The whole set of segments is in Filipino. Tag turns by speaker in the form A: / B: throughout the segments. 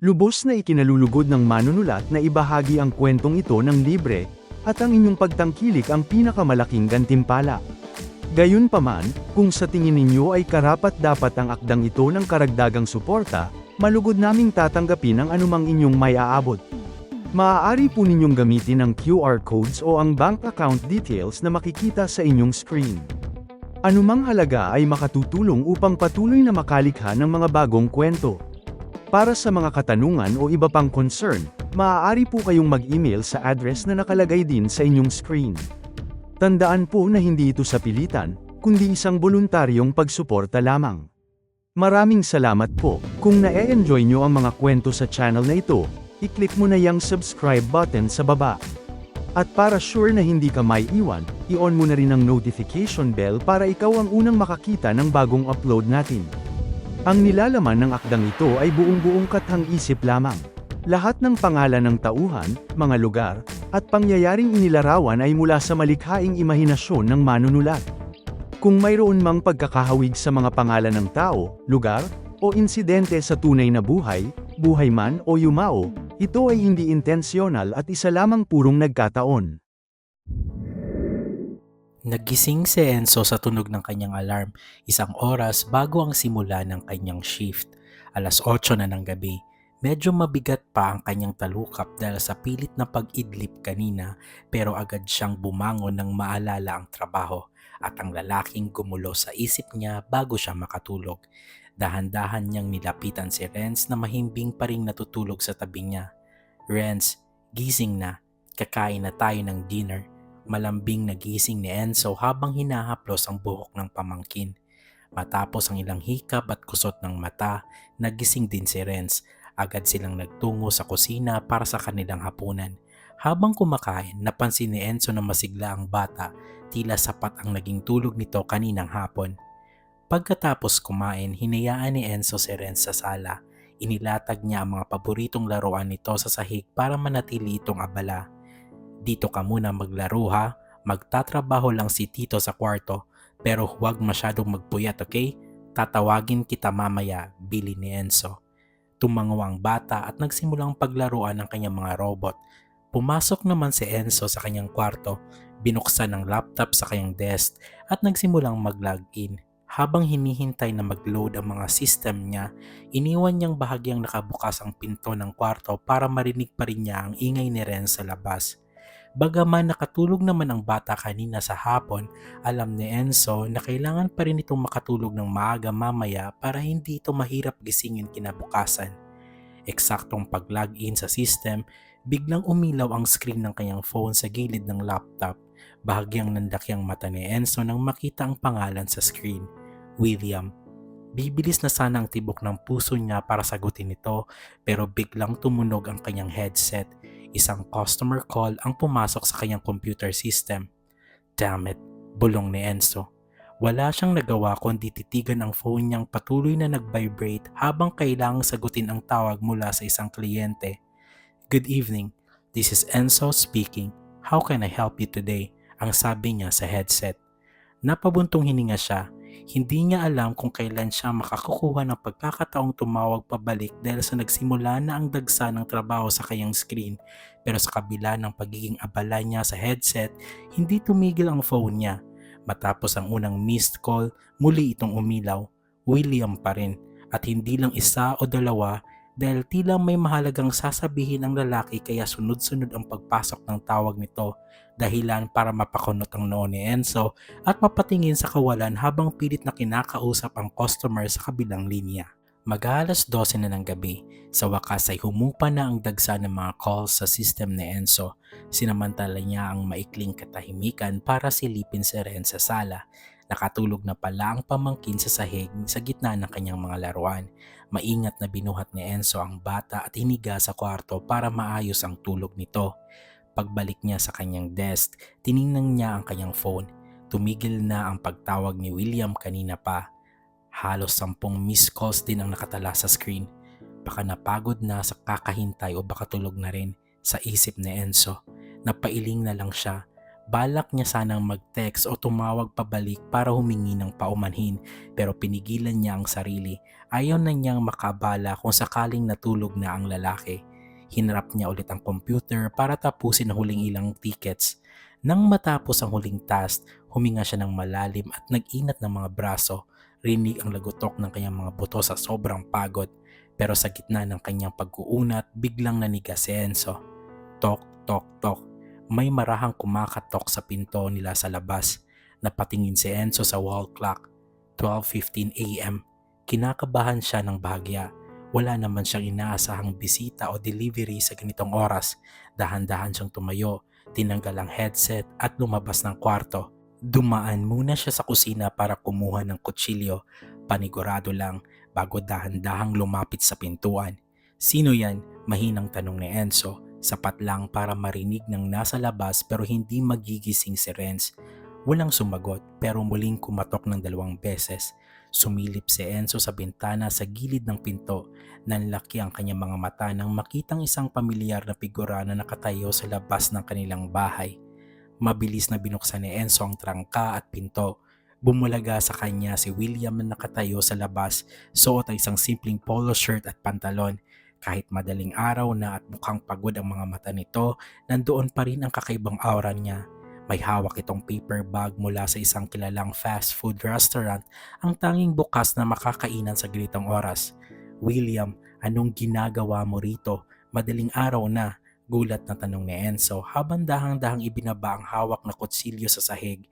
A: Lubos na ikinalulugod ng manunulat na ibahagi ang kwentong ito ng libre, at ang inyong pagtangkilik ang pinakamalaking gantimpala. Gayunpaman, kung sa tingin ninyo ay karapat-dapat ang akdang ito ng karagdagang suporta, malugod naming tatanggapin ang anumang inyong may aabot. Maaari po ninyong gamitin ang QR codes o ang bank account details na makikita sa inyong screen. Anumang halaga ay makatutulong upang patuloy na makalikha ng mga bagong kwento. Para sa mga katanungan o iba pang concern, maaari po kayong mag-email sa address na nakalagay din sa inyong screen. Tandaan po na hindi ito sa pilitan, kundi isang voluntaryong pagsuporta lamang. Maraming salamat po. Kung na-enjoy nyo ang mga kwento sa channel na ito, i-click mo na yung subscribe button sa baba. At para sure na hindi ka maiiwan, i-on mo na rin ang notification bell para ikaw ang unang makakita ng bagong upload natin. Ang nilalaman ng akdang ito ay buong-buong kathang-isip lamang. Lahat ng pangalan ng tauhan, mga lugar, at pangyayaring inilarawan ay mula sa malikhaing imahinasyon ng manunulat. Kung mayroon mang pagkakahawig sa mga pangalan ng tao, lugar, o insidente sa tunay na buhay, buhay man o yumao, ito ay hindi intensyonal at isa lamang purong nagkataon.
B: Nagising si Enzo sa tunog ng kanyang alarm, 1 oras bago ang simula ng kanyang shift. 8:00 na ng gabi. Medyo mabigat pa ang kanyang talukap dahil sa pilit na pag-idlip kanina, pero agad siyang bumangon nang maalala ang trabaho at ang lalaking gumulo sa isip niya bago siya makatulog. Dahan-dahan niyang nilapitan si Renz na mahimbing pa ring natutulog sa tabi niya. "Renz, gising na. Kakain na tayo ng dinner." Malambing nagising ni Enzo habang hinahaplos ang buhok ng pamangkin. Matapos ang ilang hikab at kusot ng mata, nagising din si Renz. Agad silang nagtungo sa kusina para sa kanilang hapunan. Habang kumakain, napansin ni Enzo na masigla ang bata, tila sapat ang naging tulog nito kaninang hapon. Pagkatapos kumain, hinayaan ni Enzo si Renz sa sala. Inilatag niya ang mga paboritong laruan nito sa sahig para manatili itong abala. "Dito ka muna maglaro ha, magtatrabaho lang si Tito sa kwarto, pero huwag masyadong magpuyat, okay? Tatawagin kita mamaya," bili ni Enzo. Tumango ang bata at nagsimulang paglaruan ng kanyang mga robot. Pumasok naman si Enzo sa kanyang kwarto, binuksan ang laptop sa kanyang desk at nagsimulang mag-login. Habang hinihintay na mag-load ang mga system niya, iniwan niyang bahagyang nakabukas ang pinto ng kwarto para marinig pa rin niya ang ingay ni Ren sa labas. Bagaman nakatulog naman ang bata kanina sa hapon, alam ni Enzo na kailangan pa rin itong makatulog ng maaga mamaya para hindi ito mahirap gisingin kinabukasan. Eksaktong pag-login sa system, biglang umilaw ang screen ng kanyang phone sa gilid ng laptop. Bahagyang nandaki ang mata ni Enzo nang makita ang pangalan sa screen, William. Bibilis na sana ang tibok ng puso niya para sagutin ito, pero biglang tumunog ang kanyang headset. Isang customer call ang pumasok sa kanyang computer system. "Damn it," bulong ni Enzo. Wala siyang nagawa kundi titigan ang phone niyang patuloy na nag-vibrate habang kailangang sagutin ang tawag mula sa isang kliyente. "Good evening, this is Enzo speaking. How can I help you today?" ang sabi niya sa headset. Napabuntong hininga siya. Hindi niya alam kung kailan siya makakukuha ng pagkakataong tumawag pabalik dahil sa nagsimula na ang dagsa ng trabaho sa kanyang screen, pero sa kabila ng pagiging abala niya sa headset, hindi tumigil ang phone niya. Matapos ang unang missed call, muli itong umilaw. William pa rin, at hindi lang isa o dalawa, dahil tila may mahalagang sasabihin ang lalaki kaya sunod-sunod ang pagpasok ng tawag nito, dahilan para mapakunot ang noo ni Enzo at mapatingin sa kawalan habang pilit na kinakausap ang customer sa kabilang linya. Mag-aalas 12 na ng gabi, sa wakas ay humupa na ang dagsa ng mga calls sa system ni Enzo. Sinamantala niya ang maikling katahimikan para silipin si Ren sa sala. Nakatulog na pala ang pamangkin sa sahig sa gitna ng kanyang mga laruan. Maingat na binuhat ni Enzo ang bata at hiniga sa kwarto para maayos ang tulog nito. Pagbalik niya sa kanyang desk, tiningnan niya ang kanyang phone. Tumigil na ang pagtawag ni William kanina pa. Halos 10 missed calls din ang nakatala sa screen. Baka napagod na sa kakahintay o baka tulog na rin, sa isip ni Enzo. Napailing na lang siya. Balak niya sanang mag-text o tumawag pabalik para humingi ng paumanhin pero pinigilan niya ang sarili. Ayaw na niyang makabala kung sakaling natulog na ang lalaki. Hinarap niya ulit ang computer para tapusin ang huling ilang tickets. Nang matapos ang huling task, huminga siya ng malalim at nag-inat ng mga braso. Rinig ang lagotok ng kanyang mga buto sa sobrang pagod. Pero sa gitna ng kanyang pag-uunat, biglang naniga si Enzo. Tok, tok, tok. May marahang kumakatok sa pinto nila sa labas. Napatingin si Enzo sa wall clock. 12:15 a.m. Kinakabahan siya ng bahagya. Wala naman siyang inaasahang bisita o delivery sa ganitong oras. Dahan-dahan siyang tumayo, tinanggal ang headset at lumabas ng kwarto. Dumaan muna siya sa kusina para kumuha ng kutsilyo. Panigurado lang bago dahan-dahang lumapit sa pintuan. Sino yan? Mahinang tanong ni Enzo. Sapat lang para marinig ng nasa labas pero hindi magigising si Renz. Walang sumagot pero muling kumatok ng 2 beses. Sumilip si Enzo sa bintana sa gilid ng pinto. Nanlaki ang kanyang mga mata nang makitang isang pamilyar na figura na nakatayo sa labas ng kanilang bahay. Mabilis na binuksan ni Enzo ang trangka at pinto. Bumulaga sa kanya si William na nakatayo sa labas, suot ang isang simpleng polo shirt at pantalon. Kahit madaling araw na at mukhang pagod ang mga mata nito, nandoon pa rin ang kakaibang aura niya. May hawak itong paper bag mula sa isang kilalang fast food restaurant, ang tanging bukas na makakainan sa ganitong oras. William, anong ginagawa mo rito? Madaling araw na, gulat na tanong ni Enzo habang dahang-dahang ibinaba ang hawak na kutsilyo sa sahig.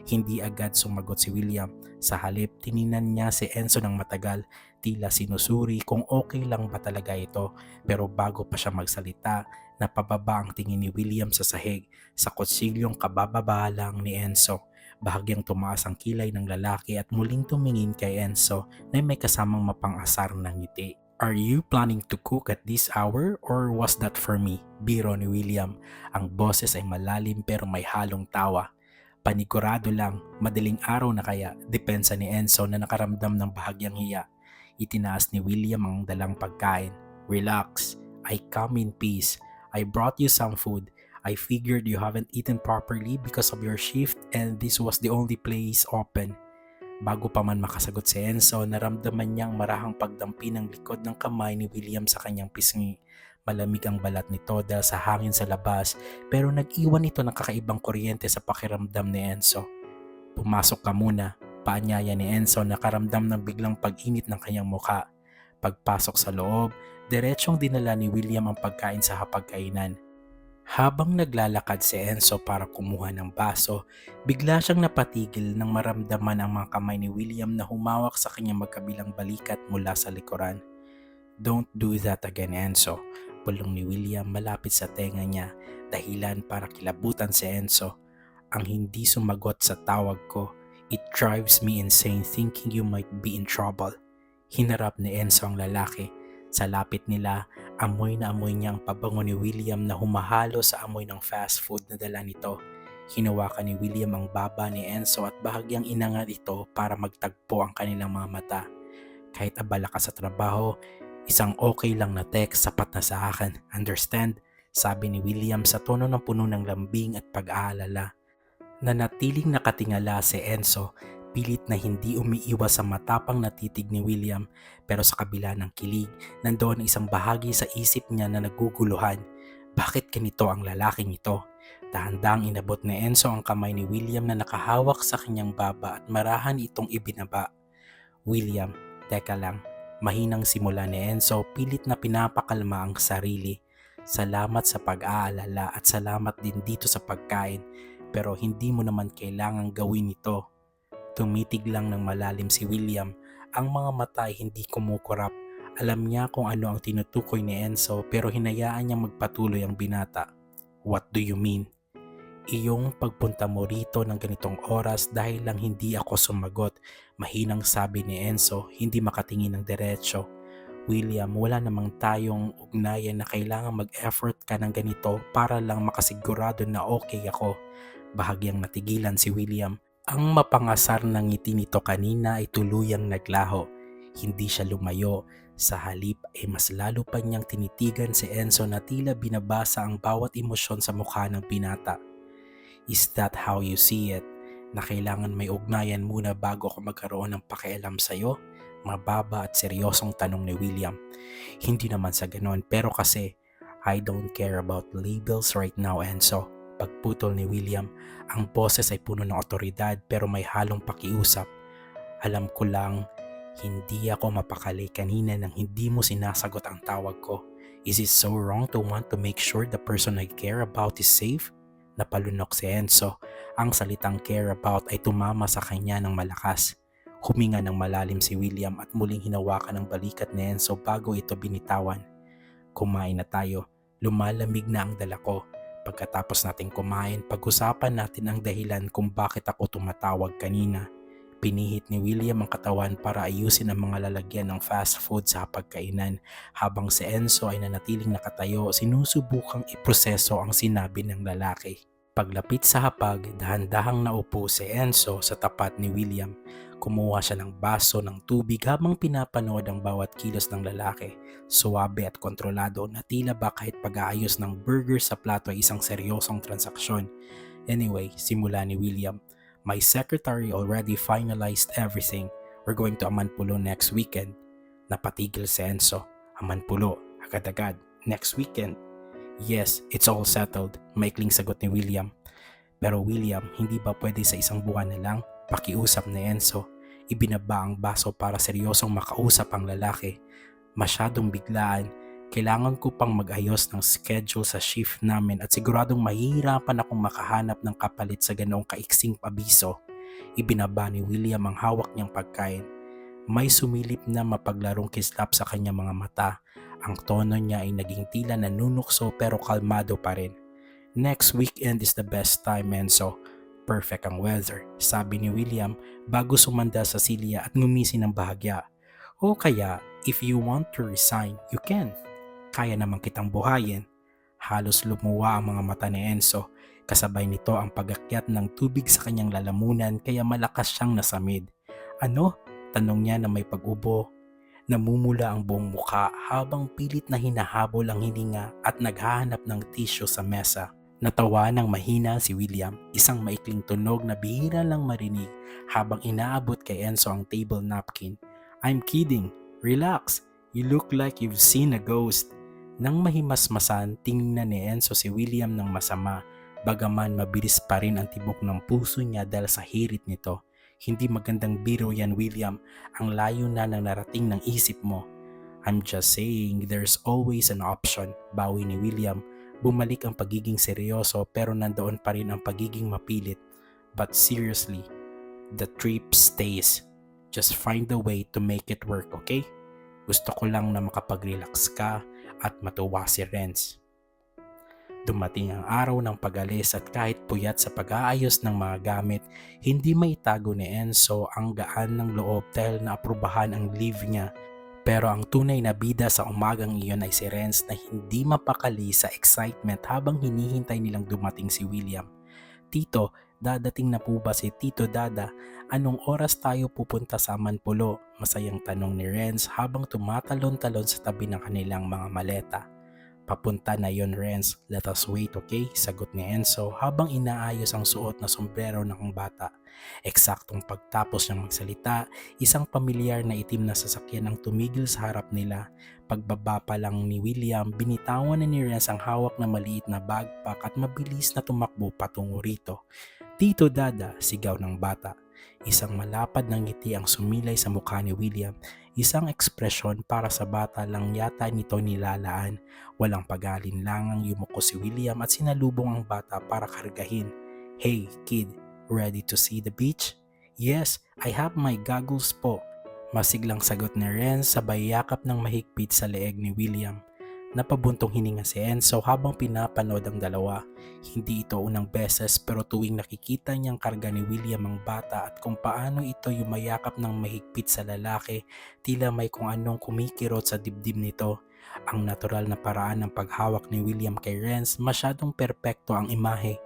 B: Hindi agad sumagot si William. Sa halip, tininan niya si Enzo ng matagal, tila sinusuri kung okay lang ba talaga ito. Pero bago pa siya magsalita, napababa ang tingin ni William sa sahig, sa kutsilyong kabababa lang ni Enzo. Bahagyang tumaas ang kilay ng lalaki at muling tumingin kay Enzo na may kasamang mapang-asar na ngiti. Are you planning to cook at this hour or was that for me? Biro ni William. Ang boses ay malalim pero may halong tawa. Panigurado lang, madaling araw na kaya, depensa ni Enzo na nakaramdam ng bahagyang hiya. Itinaas ni William ang dalang pagkain. Relax, I come in peace. I brought you some food. I figured you haven't eaten properly because of your shift and this was the only place open. Bago pa man makasagot si Enzo, naramdaman niyang marahang pagdampi ng likod ng kamay ni William sa kanyang pisngi. Malamig ang balat nito dahil sa hangin sa labas pero nag-iwan ito ng kakaibang kuryente sa pakiramdam ni Enzo. Pumasok ka muna, paanyaya ni Enzo na karamdam ng biglang pag-init ng kanyang muka. Pagpasok sa loob, diretsong dinala ni William ang pagkain sa hapagkainan. Habang naglalakad si Enzo para kumuha ng baso, bigla siyang napatigil nang maramdaman ang mga kamay ni William na humawak sa kanyang magkabilang balikat mula sa likuran. Don't do that again, Enzo. Bulong ni William malapit sa tenga niya, dahilan para kilabutan si Enzo. Ang hindi sumagot sa tawag ko, it drives me insane thinking you might be in trouble. Hinarap ni Enzo ang lalaki. Sa lapit nila, amoy na amoy niya ang pabango ni William na humahalo sa amoy ng fast food na dala nito. Hinawakan ni William ang baba ni Enzo at bahagyang inangat ito para magtagpo ang kanilang mga mata. Kahit abala ka sa trabaho, isang okay lang na text sapat na sa akin, understand? Sabi ni William sa tono ng puno ng lambing at pag-aalala. Nanatiling nakatingala si Enzo, pilit na hindi umiiwas sa matapang na titig ni William, pero sa kabila ng kilig, nandoon isang bahagi sa isip niya na naguguluhan. Bakit ganito ang lalaking ito? Dahan-dahang inabot ni Enzo ang kamay ni William na nakahawak sa kanyang baba at marahan itong ibinaba. William, teka lang. Mahinang simula ni Enzo, pilit na pinapakalma ang sarili. Salamat sa pag-aalala at salamat din dito sa pagkain, pero hindi mo naman kailangang gawin ito. Tumitig lang ng malalim si William. Ang mga mata ay hindi kumukurap. Alam niya kung ano ang tinutukoy ni Enzo pero hinayaan niyang magpatuloy ang binata. What do you mean? Iyong pagpunta mo rito ng ganitong oras dahil lang hindi ako sumagot. Mahinang sabi ni Enzo, hindi makatingin ng diretsyo. William, wala namang tayong ugnayan na kailangan mag-effort ka ng ganito para lang makasigurado na okay ako. Bahagyang natigilan si William. Ang mapangasar ng ngiti nito kanina ay tuluyang naglaho. Hindi siya lumayo. Sa halip ay mas lalo pa niyang tinitigan si Enzo na tila binabasa ang bawat emosyon sa mukha ng binata. Is that how you see it? Na kailangan may ugnayan muna bago ako magkaroon ng pakialam sa'yo? Mababa at seryosong tanong ni William. Hindi naman sa ganon, pero kasi I don't care about labels right now, Enzo. Pagputol ni William, ang boses ay puno ng otoridad pero may halong pakiusap. Alam ko lang, hindi ako mapakali kanina nang hindi mo sinasagot ang tawag ko. Is it so wrong to want to make sure the person I care about is safe? Napalunok si Enzo. Ang salitang care about ay tumama sa kanya ng malakas. Huminga ng malalim si William at muling hinawakan ang balikat ni Enzo bago ito binitawan. Kumain na tayo. Lumalamig na ang dala ko. Pagkatapos nating kumain, pag-usapan natin ang dahilan kung bakit ako tumatawag kanina. Pinihit ni William ang katawan para ayusin ang mga lalagyan ng fast food sa hapagkainan habang si Enzo ay nanatiling nakatayo, sinusubukang iproseso ang sinabi ng lalaki. Paglapit sa hapag, dahan-dahang naupo si Enzo sa tapat ni William. Kumuha siya ng baso ng tubig habang pinapanood ang bawat kilos ng lalaki. Suwabe at kontrolado na tila ba kahit pag-aayos ng burger sa plato ay isang seryosong transaksyon. Anyway, simula ni William. My secretary already finalized everything. We're going to Amanpulo next weekend. Napatigil si Enzo. Amanpulo, agad-agad, next weekend. Yes, it's all settled, maikling sagot ni William. Pero William, hindi ba pwede sa isang buwan na lang? Pakiusap ni Enzo. Ibinaba ang baso para seryosong makausap ang lalaki. Masyadong biglaan. Kailangan ko pang mag-ayos ng schedule sa shift namin at siguradong mahihirapan akong makahanap ng kapalit sa ganoong kaiksing abiso. Ibinaba ni William ang hawak niyang pagkain. May sumilip na mapaglarong kislap sa kanyang mga mata. Ang tono niya ay naging tila nanunukso pero kalmado pa rin. Next weekend is the best time, Enzo. Perfect ang weather, sabi ni William bago sumanda sa silya at ngumisi ng bahagya. O kaya, if you want to resign, you can. Kaya naman kitang buhayin. Halos lumuwa ang mga mata ni Enzo. Kasabay nito ang pagakyat ng tubig sa kanyang lalamunan kaya malakas siyang nasamid. Ano? Tanong niya na may pag-ubo. Namumula ang buong muka habang pilit na hinahabol ang hininga at naghahanap ng tissue sa mesa. Natawa ng mahina si William, isang maikling tunog na bihira lang marinig habang inaabot kay Enzo ang table napkin. I'm kidding. Relax. You look like you've seen a ghost. Nang mahimasmasan, tingnan ni Enzo si William ng masama, bagaman mabilis pa rin ang tibok ng puso niya dahil sa hirit nito. Hindi magandang biro yan, William. Ang layo na ng narating ng isip mo. I'm just saying, there's always an option, bawi ni William. Bumalik ang pagiging seryoso pero nandoon pa rin ang pagiging mapilit. But seriously, the trip stays. Just find a way to make it work, okay? Gusto ko lang na makapag-relax ka at matuwa si Renz. Dumating ang araw ng pag-alis at kahit puyat sa pag-aayos ng mga gamit, hindi maitago ni Enzo ang gaan ng loob dahil naaprubahan ang leave niya. Pero ang tunay na bida sa umagang iyon ay si Renz na hindi mapakali sa excitement habang hinihintay nilang dumating si William. Tito, dadating na po ba si Tito Dada? Anong oras tayo pupunta sa Amanpulo? Masayang tanong ni Renz habang tumatalon-talon sa tabi ng kanilang mga maleta. Papunta na yon, Renz. Let us wait, okay? Sagot ni Enzo habang inaayos ang suot na sombrero ng bata. Eksaktong pagtapos niyang magsalita, isang pamilyar na itim na sasakyan ang tumigil sa harap nila. Pagbaba pa lang ni William, binitawan na ni Renz ang hawak na maliit na backpack at mabilis na tumakbo patungo rito. Tito Dada, sigaw ng bata. Isang malapad na ngiti ang sumilay sa mukha ni William. Isang ekspresyon para sa bata lang yata nito nilalaan. Walang pag-alinlangang yumuko si William at sinalubong ang bata para kargahin. Hey kid, ready to see the beach? Yes, I have my goggles po. Masiglang sagot ni Renz sabay yakap ng mahigpit sa leeg ni William. Napabuntong hininga si Enzo habang pinapanood ang dalawa. Hindi ito unang beses pero tuwing nakikita niyang karga ni William ang bata at kung paano ito yumayakap ng mahigpit sa lalaki, tila may kung anong kumikirot sa dibdib nito. Ang natural na paraan ng paghawak ni William kay Renz, masyadong perpekto ang imahe.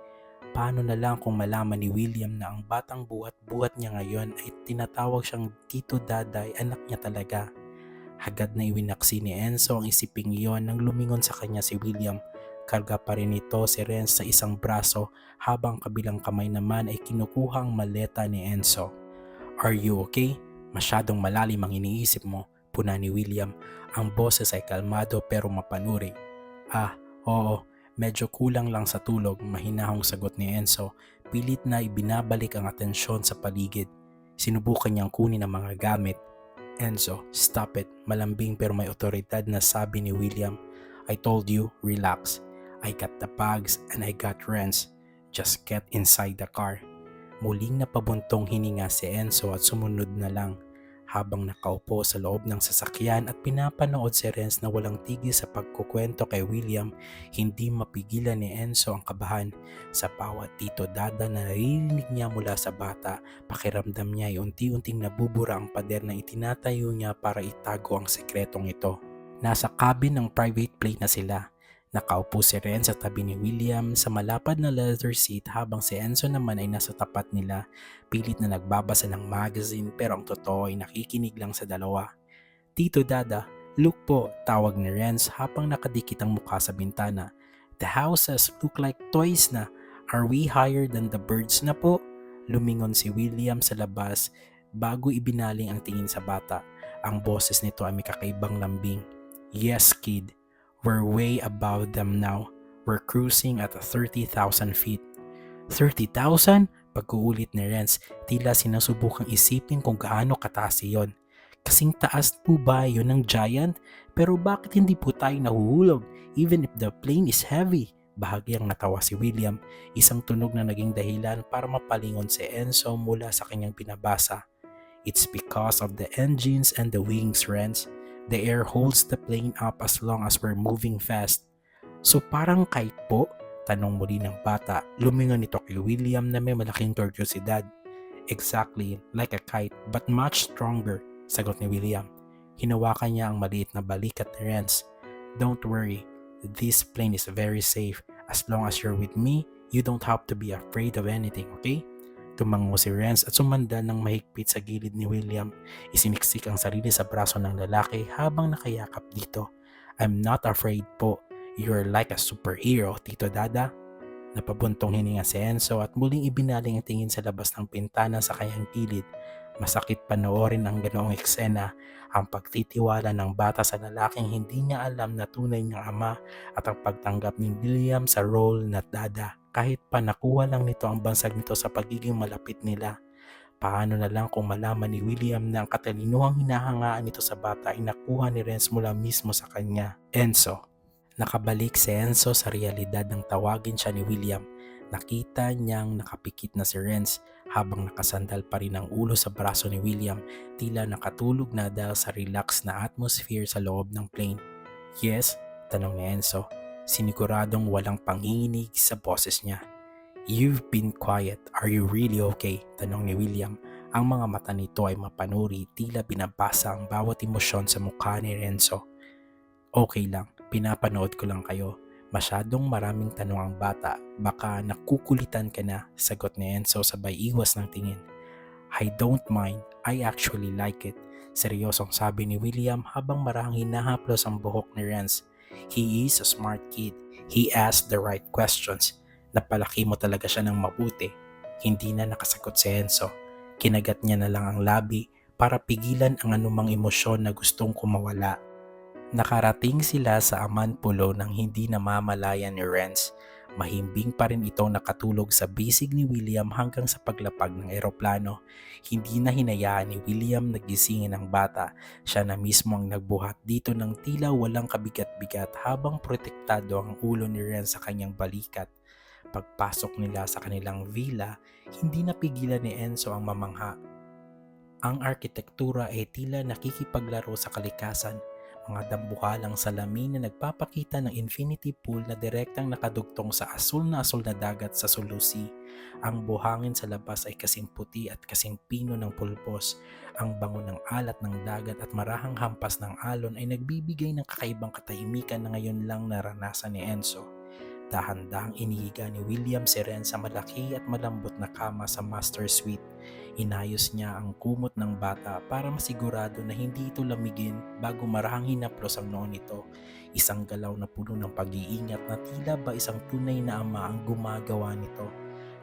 B: Paano na lang kung malaman ni William na ang batang buhat-buhat niya ngayon ay tinatawag siyang Tito Daday, anak niya talaga. Hagad na iwinaksi ni Enzo ang isiping iyon nang lumingon sa kanya si William. Karga pa rin nito si Renz sa isang braso habang kabilang kamay naman ay kinukuha ang maleta ni Enzo. "Are you okay? Masyadong malalim ang iniisip mo," puna ni William. Ang boses ay kalmado pero mapanuri. "Ah, oo, medyo kulang lang sa tulog," mahinahong sagot ni Enzo. Pilit na ibinabalik ang atensyon sa paligid. Sinubukan niyang kunin ang mga gamit. "Enzo, stop it," malambing pero may otoridad na sabi ni William. "I told you, relax. I got the bags and I got Renz. Just get inside the car." Muling napabuntong hininga si Enzo at sumunod na lang. Habang nakaupo sa loob ng sasakyan at pinapanood si Renz na walang tigil sa pagkukwento kay William, hindi mapigilan ni Enzo ang kabahan. Sa bawat Tito Dada na naririnig niya mula sa bata, pakiramdam niya ay unti-unting nabubura ang pader na itinatayo niya para itago ang sekretong ito. Nasa cabin ng private plane na sila. Nakaupo si Renz sa tabi ni William sa malapad na leather seat habang si Enzo naman ay nasa tapat nila. Pilit na nagbabasa ng magazine pero ang totoo ay nakikinig lang sa dalawa. "Tito Dada, look po," tawag ni Renz habang nakadikit ang mukha sa bintana. "The houses look like toys na. Are we higher than the birds na po?" Lumingon si William sa labas bago ibinaling ang tingin sa bata. Ang boses nito ay may kakaibang lambing. "Yes, kid. We're way above them now. We're cruising at 30,000 feet." 30,000? Pag-uulit ni Renz, tila sinasubukang isipin kung gaano kataas iyon. "Kasing taas po ba yun ng Giant? Pero bakit hindi po tayo nahuhulog even if the plane is heavy?" Bahagyang natawa si William, isang tunog na naging dahilan para mapalingon si Enzo mula sa kanyang binabasa. "It's because of the engines and the wings, Renz. The air holds the plane up as long as we're moving fast." "So parang kite po?" tanong muli ng bata. Lumingon ito kay William na may malaking kuryosidad. "Exactly, like a kite but much stronger," sagot ni William. Hinawakan niya ang maliit na balikat ni Renz. "Don't worry, this plane is very safe. As long as you're with me, you don't have to be afraid of anything, okay?" Tumango si Renz at sumandal ng mahigpit sa gilid ni William. Isiniksik ang sarili sa braso ng lalaki habang nakayakap dito. "I'm not afraid po. You're like a superhero, Tito Dada." Napabuntong hininga si Enzo at muling ibinaling ang tingin sa labas ng pintana sa kanyang gilid. Masakit panoorin ang ganoong eksena, ang pagtitiwala ng bata sa lalaking hindi niya alam na tunay niyang ama at ang pagtanggap ni William sa role na dada. Kahit pa nakuha lang nito ang bansag nito sa pagiging malapit nila. Paano na lang kung malaman ni William na ang katalinuhang hinahangaan nito sa bata ay nakuha ni Renz mula mismo sa kanya. Enzo. Nakabalik si Enzo sa realidad nang tawagin siya ni William. Nakita niyang nakapikit na si Renz habang nakasandal pa rin ang ulo sa braso ni William, tila nakatulog na dahil sa relaxed na atmosphere sa loob ng plane. "Yes?" tanong ni Enzo, siniguradong walang panginginig sa boses niya. "You've been quiet. Are you really okay?" tanong ni William. Ang mga mata nito ay mapanuri, tila binabasa ang bawat emosyon sa mukha ni Renzo. "Okay lang, pinapanood ko lang kayo. Masyadong maraming tanong ang bata, baka nakukulitan ka na," sagot ni Enzo sabay iwas ng tingin. "I don't mind, I actually like it," seryosong sabi ni William habang marahang hinahaplos ang buhok ni Renz. "He is a smart kid. He asked the right questions. Napalaki mo talaga siya ng mabuti." Hindi na nakasagot si Enzo. Kinagat niya na lang ang labi para pigilan ang anumang emosyon na gustong kumawala. Nakarating sila sa Amanpulo nang hindi namamalayan ni Renz. Mahimbing pa rin itong nakatulog sa bisig ni William hanggang sa paglapag ng eroplano. Hindi na hinayaan ni William na gisingin ang bata. Siya na mismo ang nagbuhat dito ng tila walang kabigat-bigat habang protektado ang ulo ni Renz sa kanyang balikat. Pagpasok nila sa kanilang villa, hindi napigilan ni Enzo ang mamangha. Ang arkitektura ay tila nakikipaglaro sa kalikasan. Mga dambuhalang salamin na nagpapakita ng infinity pool na direktang nakadugtong sa asul na dagat sa Sulusi. Ang buhangin sa labas ay kasing puti at kasing pino ng pulbos. Ang bango ng alat ng dagat at marahang hampas ng alon ay nagbibigay ng kakaibang katahimikan na ngayon lang naranasan ni Enzo. Dahan-dahang inihiga ni William si Ren sa malaki at malambot na kama sa master suite. Inayos niya ang kumot ng bata para masigurado na hindi ito lamigin bago marahang hinaplos ang noon nito. Isang galaw na puno ng pag-iingat na tila ba isang tunay na ama ang gumagawa nito.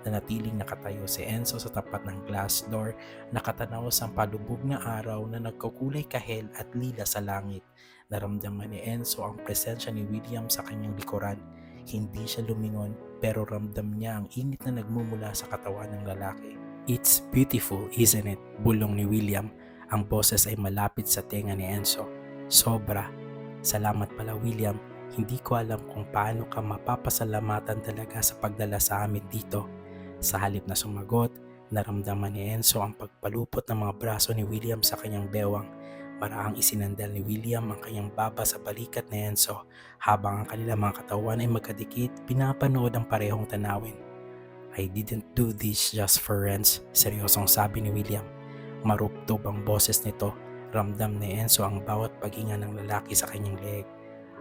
B: Nanatiling nakatayo si Enzo sa tapat ng glass door, nakatanaw sa palubog na araw na nagkukulay kahel at lila sa langit. Naramdaman ni Enzo ang presensya ni William sa kanyang likuran. Hindi siya lumingon pero ramdam niya ang init na nagmumula sa katawan ng lalaki. "It's beautiful, isn't it?" bulong ni William. Ang boses ay malapit sa tenga ni Enzo. "Sobra. Salamat pala, William. Hindi ko alam kung paano ka mapapasalamatan talaga sa pagdala sa amin dito." Sa halip na sumagot, naramdaman ni Enzo ang pagpalupot ng mga braso ni William sa kanyang bewang. Marahang isinandal ni William ang kanyang baba sa balikat ni Enzo habang ang kanilang mga katawan ay magkadikit, pinapanood ang parehong tanawin. "I didn't do this just for Renz," seryosong sabi ni William. Maruptob ang boses nito. Ramdam ni Enzo ang bawat paghinga ng lalaki sa kanyang leeg.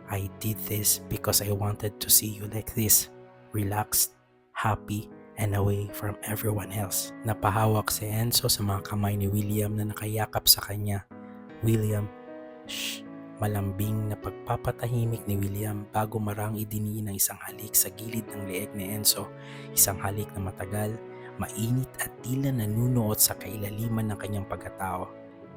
B: "I did this because I wanted to see you like this, relaxed, happy, and away from everyone else." Napahawak si Enzo sa mga kamay ni William na nakayakap sa kanya. "William, shh." Malambing na pagpapatahimik ni William bago marang idiniin ang isang halik sa gilid ng leeg ni Enzo. Isang halik na matagal, mainit at tila nanunuot sa kailaliman ng kanyang pagkatao.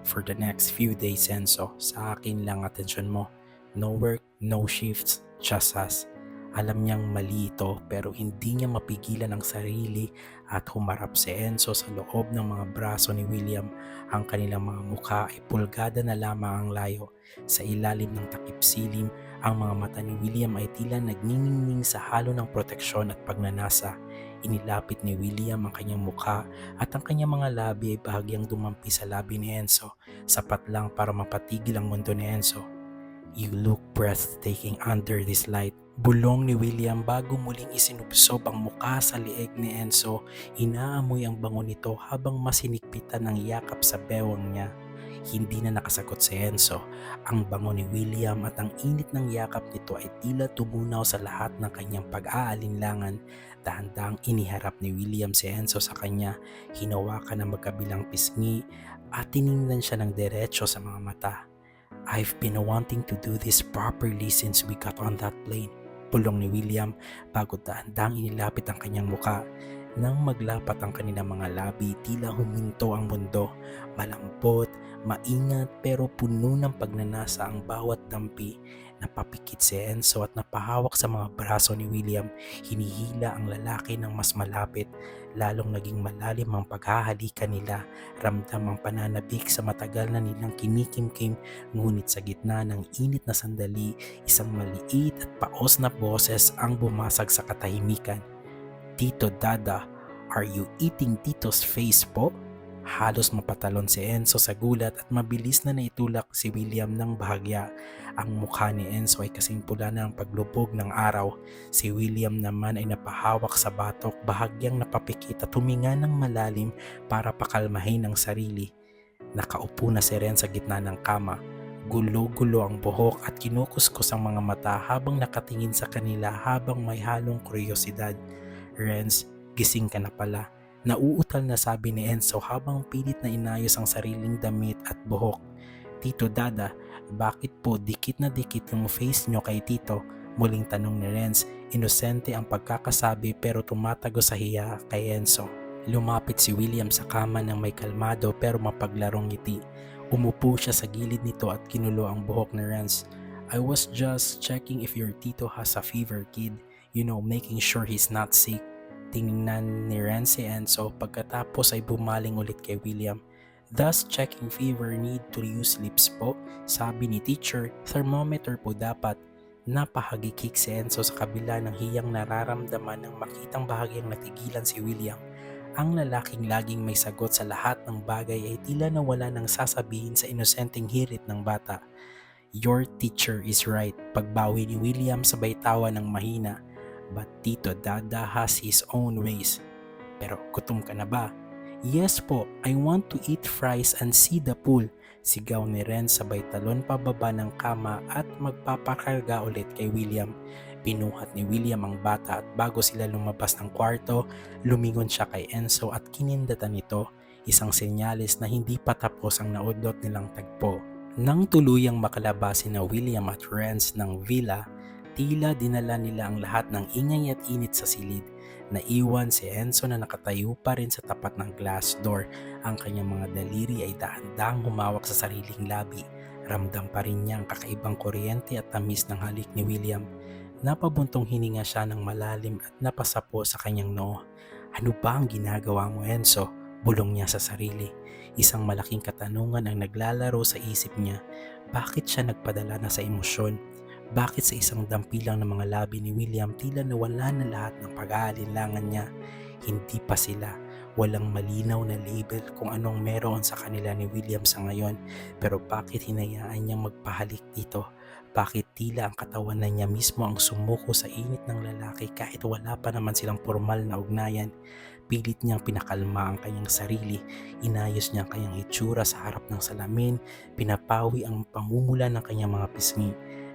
B: "For the next few days, Enzo, sa akin lang atensyon mo. No work, no shifts, just us." Alam niyang mali ito pero hindi niya mapigilan ang sarili at humarap si Enzo sa loob ng mga braso ni William. Ang kanilang mga mukha ay pulgada na lamang ang layo. Sa ilalim ng takip silim, ang mga mata ni William ay tila nagniningning sa halo ng proteksyon at pagnanasa. Inilapit ni William ang kanyang mukha at ang kanyang mga labi ay bahagyang dumampi sa labi ni Enzo, sapat lang para mapatigil ang mundo ni Enzo. "You look breathtaking under this light," bulong ni William bago muling isinubsob ang muka sa leeg ni Enzo. Inaamoy ang bango nito habang masinikpitan ng yakap sa bewang niya. Hindi na nakasagot si Enzo. Ang bango ni William at ang init ng yakap nito ay tila tumunaw sa lahat ng kanyang pag-aalinlangan. Dahan-dahang iniharap ni William si Enzo sa kanya, hinawakan ng magkabilang pisngi at tiningnan siya ng diretso sa mga mata. "I've been wanting to do this properly since we got on that plane," bulong ni William bago dahan-dahang inilapit ang kanyang muka. Nang maglapat ang kanilang mga labi, tila huminto ang mundo. Malambot, maingat pero puno ng pagnanasa ang bawat dampi. Napapikit si Enzo at napahawak sa mga braso ni William. Hinihila ang lalaki ng mas malapit. Lalong naging malalim ang paghahalikan nila. Ramdam ang pananabik sa matagal na nilang kinikimkim, ngunit sa gitna ng init na sandali, isang maliit at paos na boses ang bumasag sa katahimikan. "Tito Dada, are you eating Tito's face po?" Halos mapatalon si Enzo sa gulat at mabilis na naitulak si William ng bahagya. Ang mukha ni Enzo ay kasing pula na ang paglubog ng araw. Si William naman ay napahawak sa batok, bahagyang napapikit at huminga ng malalim para pakalmahin ang sarili. Nakaupo na si Ren sa gitna ng kama. Gulo-gulo ang buhok at kinukuskus ang mga mata habang nakatingin sa kanila habang may halong kuryosidad. "Renz, gising ka na pala," nauutal na sabi ni Enzo habang pilit na inayos ang sariling damit at buhok. "Tito Dada, bakit po dikit na dikit yung face nyo kay Tito?" muling tanong ni Renz. Inosente ang pagkakasabi pero tumatago sa hiya kay Enzo. Lumapit si William sa kama ng may kalmado pero mapaglarong ngiti. Umupo siya sa gilid nito at kinulo ang buhok ni Renz. "I was just checking if your Tito has a fever, kid. You know, making sure he's not sick." Tiningnan ni Ren si Enzo pagkatapos ay bumaling ulit kay William. "Does checking fever need to use lips po? Sabi ni teacher, thermometer po dapat." Napahagikik si Enzo sa kabila ng hiyang nararamdaman nang makitang bahagyang natigilan si William. Ang lalaking laging may sagot sa lahat ng bagay ay tila nawala ng sasabihin sa inosenteng hirit ng bata. "Your teacher is right," pagbawi ni William sabay tawa ng mahina. "But Tito Dada has his own ways." "Pero gutom ka na ba?" "Yes po, I want to eat fries and see the pool." Sigaw ni Ren sabay talon pababa ng kama at magpapakarga ulit kay William. Pinuhat ni William ang bata at bago sila lumabas ng kwarto, lumingon siya kay Enzo at kinindatan nito, isang senyales na hindi pa tapos ang naudlot nilang tagpo. Nang tuluyang makalabasin na William at Renz ng villa, tila dinala nila ang lahat ng ingay at init sa silid. Naiwan si Enzo na nakatayo pa rin sa tapat ng glass door. Ang kanyang mga daliri ay dahan-dahang humawak sa sariling labi. Ramdam pa rin niya ang kakaibang kuryente at tamis ng halik ni William. Napabuntong hininga siya ng malalim at napasapo sa kanyang noo. Ano ba ang ginagawa mo, Enzo? Bulong niya sa sarili. Isang malaking katanungan ang naglalaro sa isip niya. Bakit siya nagpadala na sa emosyon? Bakit sa isang dampilang ng mga labi ni William tila nawala na lahat ng pag-aalinlangan niya? Hindi pa sila. Walang malinaw na label kung anong meron sa kanila ni William sa ngayon. Pero bakit hinayaan niyang magpahalik dito? Bakit tila ang katawan na niya mismo ang sumuko sa init ng lalaki kahit wala pa naman silang formal na ugnayan? Pilit niyang pinakalma ang kanyang sarili, inayos niya ang kanyang itsura sa harap ng salamin, pinapawi ang pamumula ng kanyang mga pisngi.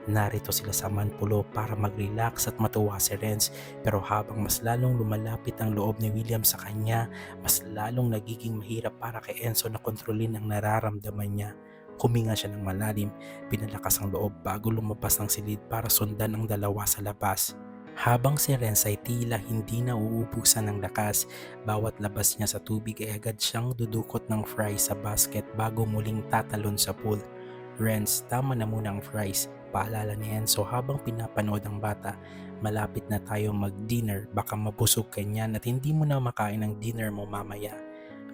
B: Narito sila sa Manpulo para mag-relax at matuwa si Renz, pero habang mas lalong lumalapit ang loob ni William sa kanya, mas lalong nagiging mahirap para kay Enzo na kontrolin ang nararamdaman niya. Huminga siya ng malalim, pinalakas ang loob bago lumabas ng silid para sundan ang dalawa sa labas. Habang si Renz ay tila hindi na uubusan ng lakas, bawat labas niya sa tubig ay agad siyang dudukot ng fries sa basket bago muling tatalon sa pool. Renz, tama na muna ang fries, paalala ni Enzo habang pinapanood ang bata. Malapit na tayo mag-dinner, baka mabusog ka niyan at hindi mo na makain ang dinner mo mamaya.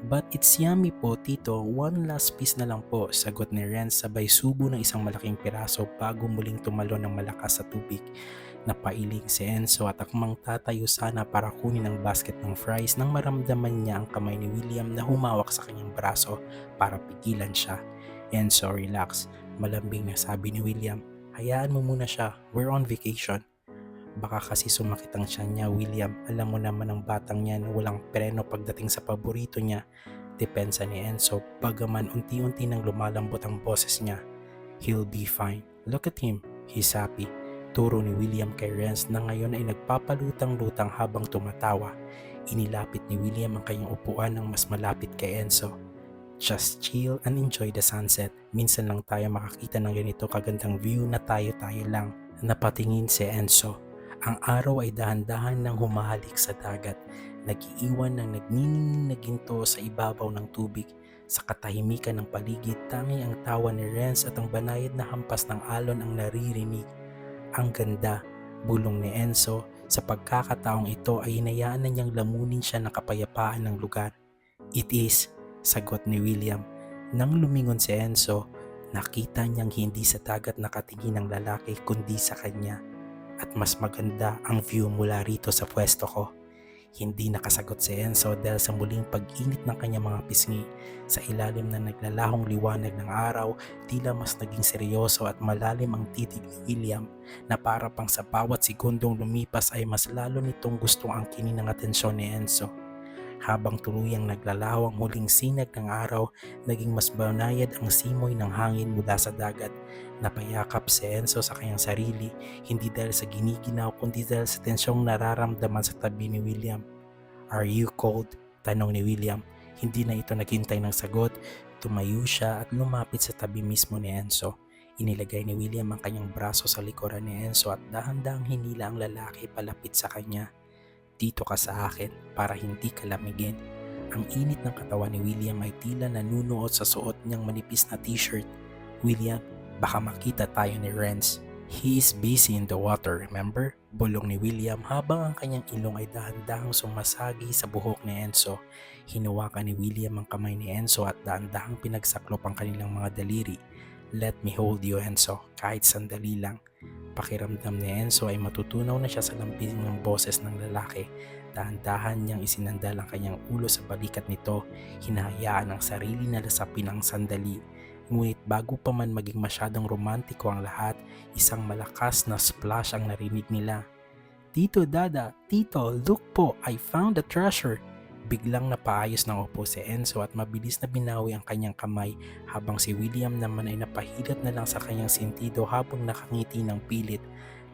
B: But it's yummy po, Tito. One last piece na lang po, sagot ni Renz sabay subo ng isang malaking piraso bago muling tumalon ng malakas sa tubig. Napailing si Enzo at akmang tatayo sana para kunin ang basket ng fries nang maramdaman niya ang kamay ni William na humawak sa kanyang braso para pigilan siya. Enzo, relax, malambing na sabi ni William. Hayaan mo muna siya, we're on vacation. Baka kasi sumakit ang tiyan niya, William. Alam mo naman ang batang yan, walang preno pagdating sa paborito niya. Depensa ni Enzo, bagaman unti-unti nang lumalambot ang boses niya. He'll be fine. Look at him, he's happy. Turo ni William kay Renz na ngayon ay nagpapalutang-lutang habang tumatawa. Inilapit ni William ang kanyang upuan ng mas malapit kay Enzo. Just chill and enjoy the sunset. Minsan lang tayo makakita ng ganito kagandang view na tayo-tayo lang. Napatingin si Enzo. Ang araw ay dahan-dahan nang humahalik sa dagat, nag-iiwan ng nagniningning na ginto sa ibabaw ng tubig. Sa katahimikan ng paligid, tanging ang tawa ni Renz at ang banayad na hampas ng alon ang naririnig. Ang ganda, bulong ni Enzo. Sa pagkakataong ito ay hinayaan na niyang lamunin siya ng kapayapaan ng lugar. It is, sagot ni William. Nang lumingon si Enzo, nakita niyang hindi sa dagat nakatingin ang lalaki kundi sa kanya. At mas maganda ang view mula rito sa pwesto ko. Hindi nakasagot si Enzo dahil sa muling pag-init ng kanyang mga pisngi. Sa ilalim ng naglalahong liwanag ng araw, tila mas naging seryoso at malalim ang titig ni William na para pang sa bawat segundong lumipas ay mas lalo nitong gustong angkinin ng atensyon ni Enzo. Habang tuluyang naglalaho ang huling sinag ng araw, naging mas banayad ang simoy ng hangin mula sa dagat. Napayakap si Enzo sa kanyang sarili, hindi dahil sa giniginaw kundi dahil sa tensyong nararamdaman sa tabi ni William. Are you cold? Tanong ni William. Hindi na ito naghintay ng sagot, tumayo siya at lumapit sa tabi mismo ni Enzo. Inilagay ni William ang kanyang braso sa likuran ni Enzo at dahan-dahang hinila ang lalaki palapit sa kanya. Dito ka sa akin para hindi ka lamigin. Ang init ng katawan ni William ay tila nanunuot sa suot niyang manipis na t-shirt. William, baka makita tayo ni Renz. He is busy in the water, remember? Bulong ni William habang ang kanyang ilong ay dahan-dahang sumasagi sa buhok ni Enzo. Hinuwakan ni William ang kamay ni Enzo at dahan-dahang pinagsaklop ang kanilang mga daliri. Let me hold you, Enzo, kahit sandali lang. Pakiramdam ni Enzo ay matutunaw na siya sa lambing ng boses ng lalaki. Dahan-dahan niyang isinandal ang kanyang ulo sa balikat nito, hinahayaan ang sarili na lasapin ang sandali. Ngunit bago pa man maging masyadong romantiko ang lahat, isang malakas na splash ang narinig nila. Tito, Dada, Tito, look po, I found the treasure! Biglang napaayos ng upo si Enzo at mabilis na binawi ang kanyang kamay habang si William naman ay napahilot na lang sa kanyang sentido habang nakangiti ng pilit.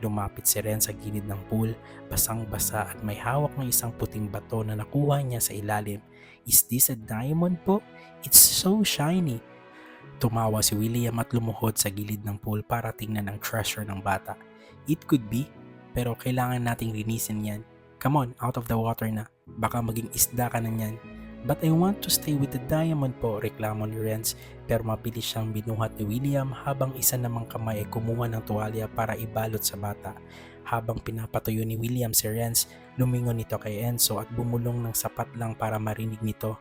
B: Lumapit si Ren sa gilid ng pool, basang-basa at may hawak ng isang puting bato na nakuha niya sa ilalim. "Is this a diamond po? It's so shiny." Tumawa si William at lumuhod sa gilid ng pool para tingnan ang treasure ng bata. "It could be, pero kailangan nating linisin yan. Come on, out of the water na. Baka maging isda ka na yan." "But I want to stay with the diamond po," reklamo ni Renz, pero mabilis siyang binuhat ni William habang isa namang kamay ay kumuha ng tuwalya para ibalot sa bata. Habang pinapatuyo ni William si Renz, lumingon ito kay Enzo at bumulong ng sapat lang para marinig nito.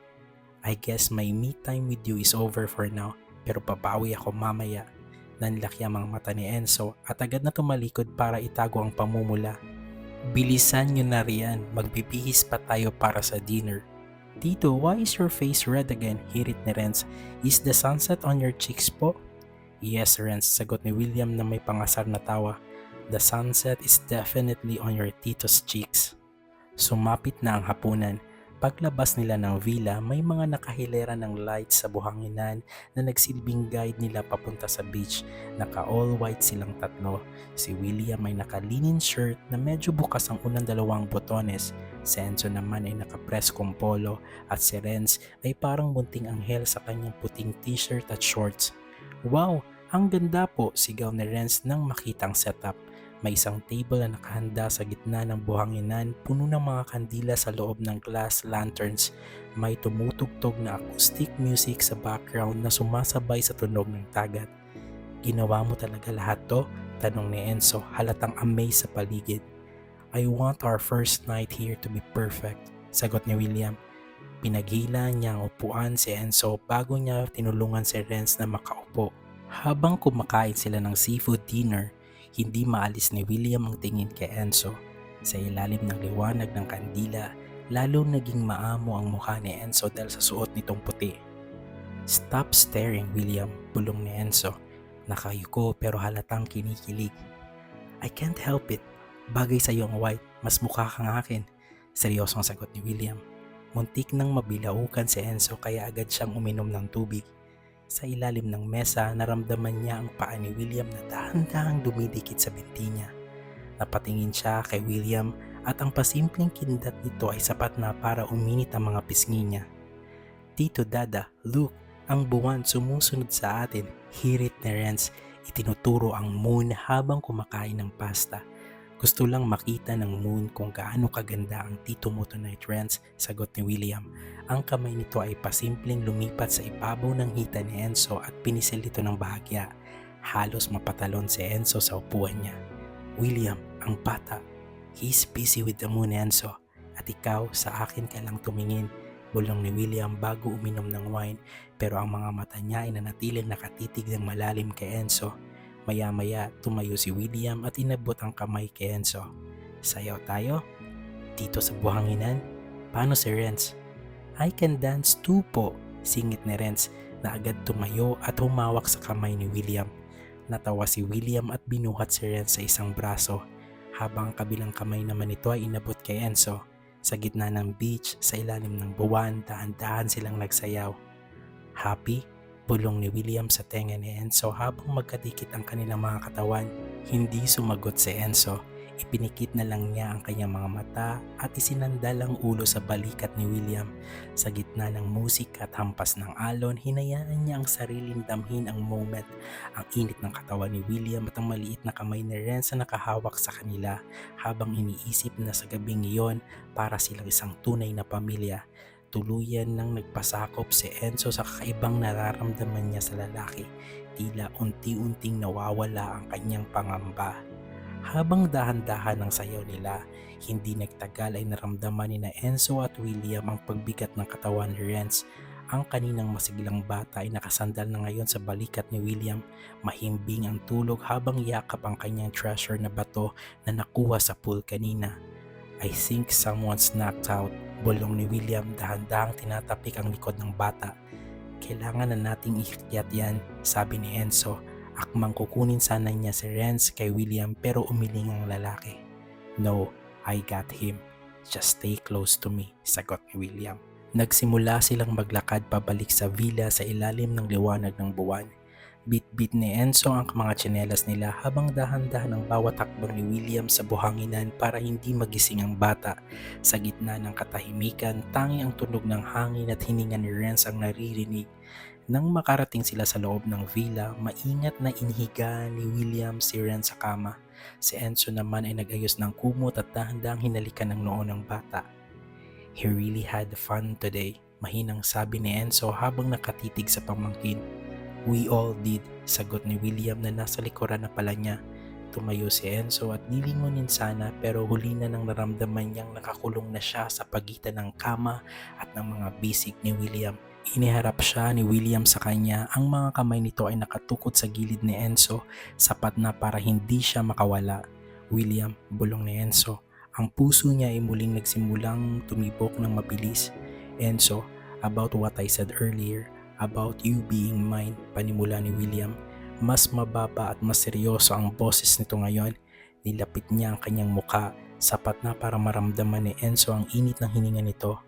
B: "I guess my me time with you is over for now, pero babawi ako mamaya." Nanlaki ang mga mata ni Enzo at agad na tumalikod para itago ang pamumula. "Bilisan nyo na riyan, magbibihis pa tayo para sa dinner." "Tito, why is your face red again?" hirit ni Renz. "Is the sunset on your cheeks po?" "Yes, Renz," sagot ni William na may pangasar na tawa. "The sunset is definitely on your tito's cheeks." Sumapit na ang hapunan. Paglabas nila ng villa, may mga nakahilera ng lights sa buhanginan na nagsilbing guide nila papunta sa beach. Naka all white silang tatlo. Si William ay naka-linen shirt na medyo bukas ang unang dalawang botones. Si Enzo naman ay naka-preskong polo at si Renz ay parang bunting anghel sa kanyang puting t-shirt at shorts. "Wow, ang ganda po!" sigaw ni Renz nang makitang setup. May isang table na nakahanda sa gitna ng buhanginan, puno ng mga kandila sa loob ng glass lanterns. May tumutugtog na acoustic music sa background na sumasabay sa tunog ng dagat. "Ginawa mo talaga lahat to?" tanong ni Enzo, halatang amazed sa paligid. "I want our first night here to be perfect," sagot ni William. Pinaghila niya ang upuan si Enzo bago niya tinulungan si Renz na makaupo. Habang kumakain sila ng seafood dinner, hindi maalis ni William ang tingin kay Enzo. Sa ilalim ng liwanag ng kandila, lalo naging maamo ang mukha ni Enzo dahil sa suot nitong puti. "Stop staring, William," bulong ni Enzo. Nakayuko pero halatang kinikilig. "I can't help it. Bagay sa iyo ang white, mas mukha kang akin," seryosong sagot ni William. Muntik nang mabilaukan si Enzo kaya agad siyang uminom ng tubig. Sa ilalim ng mesa, naramdaman niya ang paa ni William na dahan-dahang dumidikit sa binti niya. Napatingin siya kay William at ang pasimpleng kindat nito ay sapat na para uminit ang mga pisngi niya. "Tito, Dada, look, ang buwan sumusunod sa atin," hirit ni Renz. Itinuturo ang moon habang kumakain ng pasta. "Gusto lang makita ng moon kung gaano kaganda ang tito mo tonight, Renz," sagot ni William. Ang kamay nito ay pasimpleng lumipat sa ibabaw ng hita ni Enzo at pinisil ito ng bahagya. Halos mapatalon si Enzo sa upuan niya. "William, ang bata. He's busy with the moon, Enzo. At ikaw, sa akin ka lang tumingin," bulong ni William bago uminom ng wine, pero ang mga mata niya ay nanatiling nakatitig ng malalim kay Enzo. Maya-maya, tumayo si William at inabot ang kamay kay Enzo. "Sayaw tayo? Dito sa buhanginan? Paano si Renz?" "I can dance too po," singit ni Renz na agad tumayo at humawak sa kamay ni William. Natawa si William at binuhat si Renz sa isang braso, habang ang kabilang kamay naman nito ay inabot kay Enzo. Sa gitna ng beach, sa ilalim ng buwan, dahan-dahan silang nagsayaw. "Happy?" bulong ni William sa tenga ni Enzo habang magkadikit ang kanilang mga katawan. Hindi sumagot si Enzo. Ipinikit na lang niya ang kanyang mga mata at isinandal ang ulo sa balikat ni William. Sa gitna ng musik at hampas ng alon, hinayaan niya ang sariling damhin ang moment. Ang init ng katawan ni William at ang maliit na kamay ni Renz na nakahawak sa kanila habang iniisip na sa gabing iyon para silang isang tunay na pamilya. Tuluyan nang nagpasakop si Enzo sa kakaibang nararamdaman niya sa lalaki. Tila unti-unting nawawala ang kanyang pangamba. Habang dahan-dahan ang sayaw nila, hindi nagtagal ay naramdaman ni na Enzo at William ang pagbigat ng katawan ni Renz. Ang kaninang masiglang bata ay nakasandal na ngayon sa balikat ni William. Mahimbing ang tulog habang yakap ang kanyang treasure na bato na nakuha sa pool kanina. "I think someone's knocked out," bulong ni William dahan-dahang tinatapik ang likod ng bata. "Kailangan na nating ihikyat yan," sabi ni Enzo. Akmang kukunin sana niya si Renz kay William pero umiling ang lalaki. "No, I got him." Just stay close to me, sagot ni William. Nagsimula silang maglakad pabalik sa villa sa ilalim ng liwanag ng buwan. Bit-bit ni Enzo ang mga tsinelas nila habang dahan-dahan ang bawat hakbang ni William sa buhanginan para hindi magising ang bata. Sa gitna ng katahimikan, tanging ang tunog ng hangin at hininga ni Renz ang naririnig. Nang makarating sila sa loob ng villa, maingat na inhiga ni William si Renz sa kama. Si Enzo naman ay nag-ayos ng kumot at dahan-dahang hinalikan ng noo ng bata. "He really had fun today," mahinang sabi ni Enzo habang nakatitig sa pamangkin. "We all did," sagot ni William na nasa likuran na pala niya. Tumayo si Enzo at nilingunin sana pero huli na nang naramdaman niyang nakakulong na siya sa pagitan ng kama at ng mga bisig ni William. Iniharap siya ni William sa kanya, ang mga kamay nito ay nakatukod sa gilid ni Enzo, sapat na para hindi siya makawala. "William," bulong ni Enzo. Ang puso niya ay muling nagsimulang tumibok ng mabilis. "Enzo, about what I said earlier, about you being mine," panimula ni William. Mas mababa at mas seryoso ang boses nito ngayon. Nilapit niya ang kanyang muka, sapat na para maramdaman ni Enzo ang init ng hininga nito.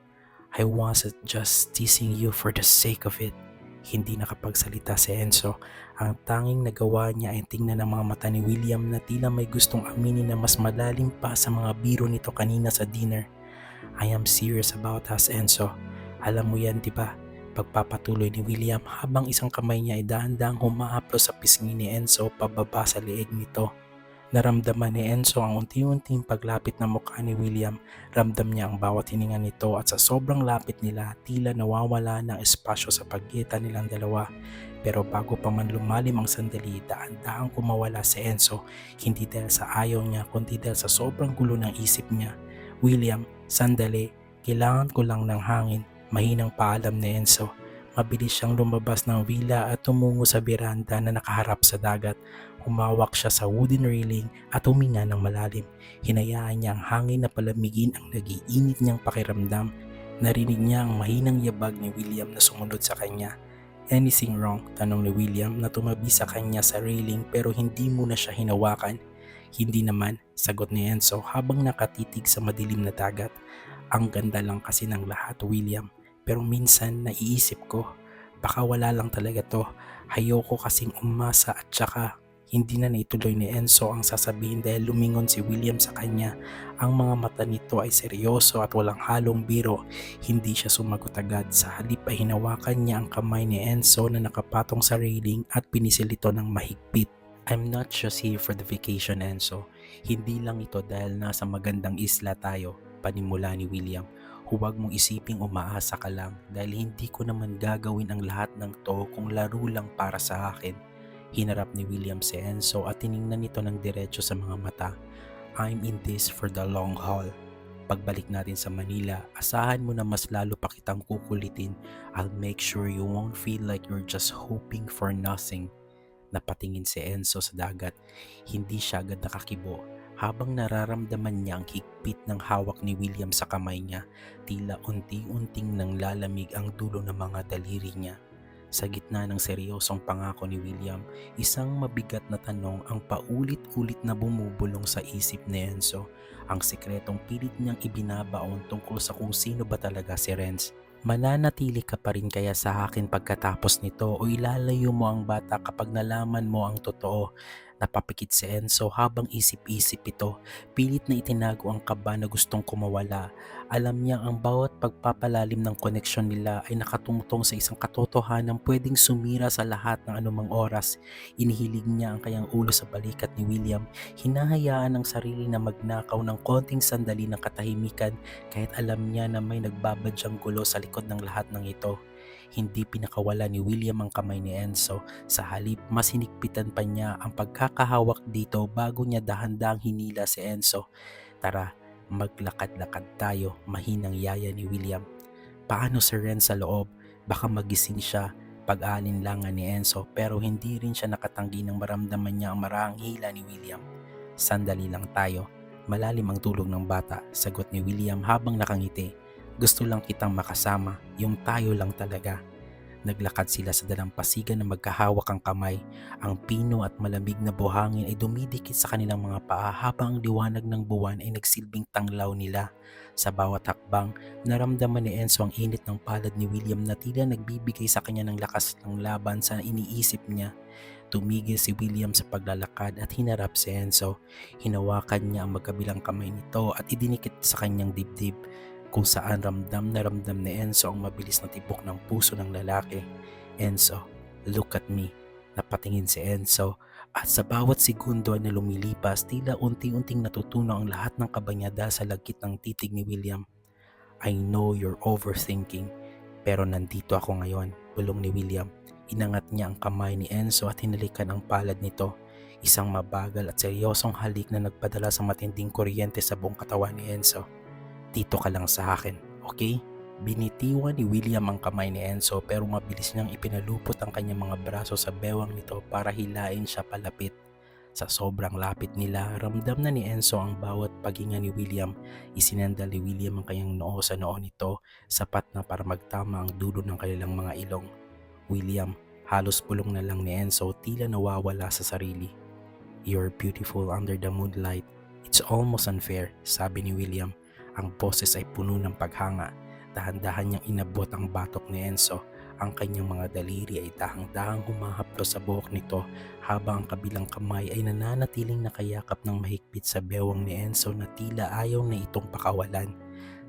B: "I wasn't just teasing you for the sake of it." Hindi nakapagsalita si Enzo. Ang tanging nagawa niya ay tingnan ang mga mata ni William na tila may gustong aminin na mas malalim pa sa mga biro nito kanina sa dinner. "I am serious about us, Enzo. Alam mo yan, di ba?" Pagpapatuloy ni William habang isang kamay niya ay dahan-dahang humahaplos sa pisngi ni Enzo pababa sa leeg nito. Naramdaman ni Enzo ang unti-unting paglapit ng mukha ni William. Ramdam niya ang bawat hininga nito at sa sobrang lapit nila tila nawawala ng espasyo sa pagitan nilang dalawa. Pero bago pa man lumalim ang sandali, daan-daang kumawala si Enzo, hindi dahil sa ayaw niya kundi dahil sa sobrang gulo ng isip niya. "William, sandali, kailangan ko lang ng hangin," mahinang paalam ni Enzo. Mabilis siyang lumabas ng villa at tumungo sa beranda na nakaharap sa dagat. Humawak siya sa wooden railing at huminga ng malalim. Hinayaan niya ang hangin na palamigin ang nag-iinit niyang pakiramdam. Narinig niya ang mahinang yabag ni William na sumunod sa kanya. "Anything wrong?" tanong ni William na tumabi sa kanya sa railing pero hindi muna siya hinawakan. "Hindi naman," sagot ni Enzo habang nakatitig sa madilim na dagat. "Ang ganda lang kasi ng lahat, William. Pero minsan naiisip ko, baka wala lang talaga to. Ayoko kasing umasa at saka..." Hindi na naituloy ni Enzo ang sasabihin dahil lumingon si William sa kanya. Ang mga mata nito ay seryoso at walang halong biro. Hindi siya sumagot agad. Sa halip ay hinawakan niya ang kamay ni Enzo na nakapatong sa railing at pinisil ito ng mahigpit. "I'm not just here for the vacation, Enzo. Hindi lang ito dahil nasa magandang isla tayo," panimula ni William. "Huwag mong isiping umaasa ka lang dahil hindi ko naman gagawin ang lahat ng to kung laro lang para sa akin." Hinarap ni William si Enzo at tiningnan nito ng diretso sa mga mata. "I'm in this for the long haul. Pagbalik natin sa Manila, asahan mo na mas lalo pa kitang kukulitin. I'll make sure you won't feel like you're just hoping for nothing." Napatingin si Enzo sa dagat. Hindi siya agad nakakibo. Habang nararamdaman niya ang higpit ng hawak ni William sa kamay niya, tila unti-unting nang lalamig ang dulo ng mga daliri niya. Sa gitna ng seryosong pangako ni William, isang mabigat na tanong ang paulit-ulit na bumubulong sa isip ni Enzo. Ang sikretong pilit niyang ibinabaon tungkol sa kung sino ba talaga si Renz. "Mananatili ka pa rin kaya sa akin pagkatapos nito o ilalayo mo ang bata kapag nalaman mo ang totoo?" Napapikit si Enzo habang isip-isip ito. Pilit na itinago ang kaba na gustong kumawala. Alam niyang ang bawat pagpapalalim ng koneksyon nila ay nakatungtong sa isang katotohanan pwedeng sumira sa lahat ng anumang oras. Inihilig niya ang kanyang ulo sa balikat ni William. Hinahayaan ang sarili na magnakaw ng konting sandali ng katahimikan kahit alam niya na may nagbabadyang gulo sa likod ng lahat ng ito. Hindi pinakawala ni William ang kamay ni Enzo. Sa halip, mas hinigpitan pa niya ang pagkakahawak dito bago niya dahan-dahang hinila si Enzo. "Tara, maglakad-lakad tayo," mahinang yaya ni William. "Paano si Renz sa loob? Baka magising siya." Pag-aalinlangan ni Enzo pero hindi rin siya nakatanggi nang maramdaman niya ang marahang hila ni William. "Sandali lang tayo. Malalim ang tulog ng bata," sagot ni William habang nakangiti. "Gusto lang kitang makasama, yung tayo lang talaga." Naglakad sila sa dalampasigan na magkahawak ang kamay. Ang pino at malamig na buhangin ay dumidikit sa kanilang mga paa habang ang liwanag ng buwan ay nagsilbing tanglaw nila. Sa bawat hakbang, naramdaman ni Enzo ang init ng palad ni William na tila nagbibigay sa kanya ng lakas ng laban sa iniisip niya. Tumigil si William sa paglalakad at hinarap si Enzo. Hinawakan niya ang magkabilang kamay nito at idinikit sa kanyang dibdib, kung saan ramdam na ramdam ni Enzo ang mabilis na tibok ng puso ng lalaki. "Enzo, look at me." Napatingin si Enzo at sa bawat segundo na lumilipas tila unti-unting natutunaw ang lahat ng kaba niya dahil sa lagkit ng titig ni William. "I know you're overthinking, pero nandito ako ngayon," bulong ni William. Inangat niya ang kamay ni Enzo at hinalikan ang palad nito. Isang mabagal at seryosong halik na nagpadala sa matinding kuryente sa buong katawan ni Enzo. "Dito ka lang sa akin, okay?" Binitiwan ni William ang kamay ni Enzo pero mabilis niyang ipinalupot ang kanyang mga braso sa bewang nito para hilain siya palapit. Sa sobrang lapit nila, ramdam na ni Enzo ang bawat paghinga ni William. Isinandal ni William ang kanyang noo sa noo nito, sapat na para magtama ang dulo ng kanilang mga ilong. "William," halos bulong na lang ni Enzo, tila nawawala sa sarili. "You're beautiful under the moonlight. It's almost unfair," sabi ni William. Ang boses ay puno ng paghanga. Dahan-dahan niyang inabot ang batok ni Enzo. Ang kanyang mga daliri ay dahang-dahang humahaplos sa buhok nito habang ang kabilang kamay ay nananatiling nakayakap ng mahigpit sa bewang ni Enzo na tila ayaw na itong pakawalan.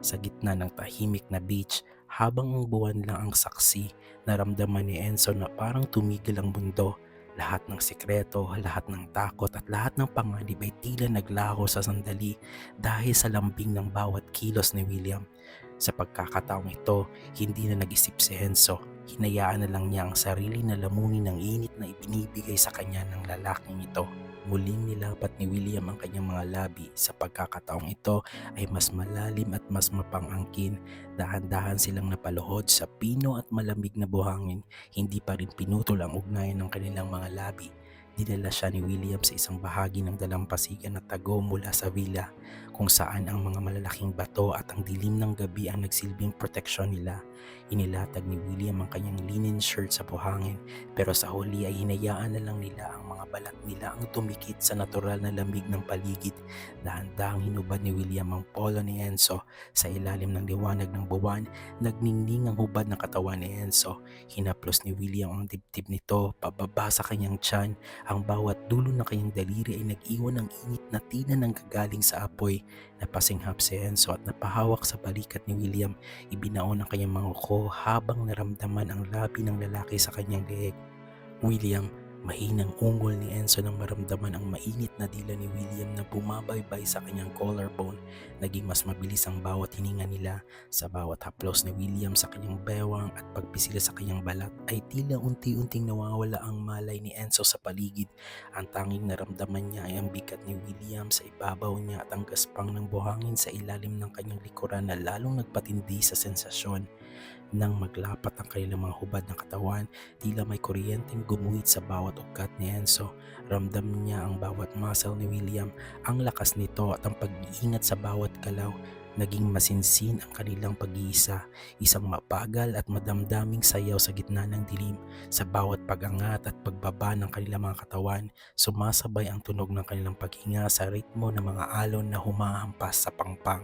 B: Sa gitna ng tahimik na beach, habang ang buwan lang ang saksi, naramdaman ni Enzo na parang tumigil ang mundo. Lahat ng sikreto, lahat ng takot at lahat ng panganib ay tila naglaho sa sandali dahil sa lambing ng bawat kilos ni William. Sa pagkakataong ito, hindi na nag-isip si Enzo. Hinayaan na lang niya ang sarili na lamunin ng init na ibinibigay sa kanya ng lalaking ito. Muling nilapat ni William ang kanyang mga labi. Sa pagkakataong ito ay mas malalim at mas mapangangkin. Dahan-dahan silang napaluhod sa pino at malamig na buhangin. Hindi pa rin pinutol ang ugnayan ng kanilang mga labi. Dinala siya ni William sa isang bahagi ng dalampasigan na tago mula sa villa, kung saan ang mga malalaking bato at ang dilim ng gabi ang nagsilbing proteksyon nila. Inilatag ni William ang kanyang linen shirt sa buhangin, pero sa huli ay hinayaan na lang nila ang mga balat nila ang tumikit sa natural na lamig ng paligid. Dahan-dahang hinubad ni William ang polo ni Enzo. Sa ilalim ng liwanag ng buwan, nagningning ang hubad ng katawan ni Enzo. Hinaplos ni William ang dibdib nito pababa sa kanyang tiyan. Ang bawat dulo ng kanyang daliri ay nag-iwan ng init na tila nanggagaling sa apoy. Napasinghap si Enzo at napahawak sa balikat ni William. Ibinaon ang kanyang mga uko habang naramdaman ang labi ng lalaki sa kanyang leeg. "William," mahinang ungol ni Enzo nang maramdaman ang mainit na dila ni William na bumabaybay sa kanyang collarbone. Naging mas mabilis ang bawat hininga nila. Sa bawat haplos ni William sa kanyang bewang at pagpisil sa kanyang balat ay tila unti-unting nawawala ang malay ni Enzo sa paligid. Ang tanging naramdaman niya ay ang bigat ni William sa ibabaw niya at ang gaspang ng buhangin sa ilalim ng kanyang likuran na lalong nagpatindi sa sensasyon. Nang maglapat ang kanilang mga hubad ng katawan, tila may kuryenteng gumuhit sa bawat ugat ni Enzo. Ramdam niya ang bawat muscle ni William, ang lakas nito at ang pag-iingat sa bawat galaw. Naging masinsin ang kanilang pag-iisa, isang mabagal at madamdaming sayaw sa gitna ng dilim. Sa bawat pag-angat at pagbaba ng kanilang mga katawan, sumasabay ang tunog ng kanilang paghinga sa ritmo ng mga alon na humahampas sa pangpang.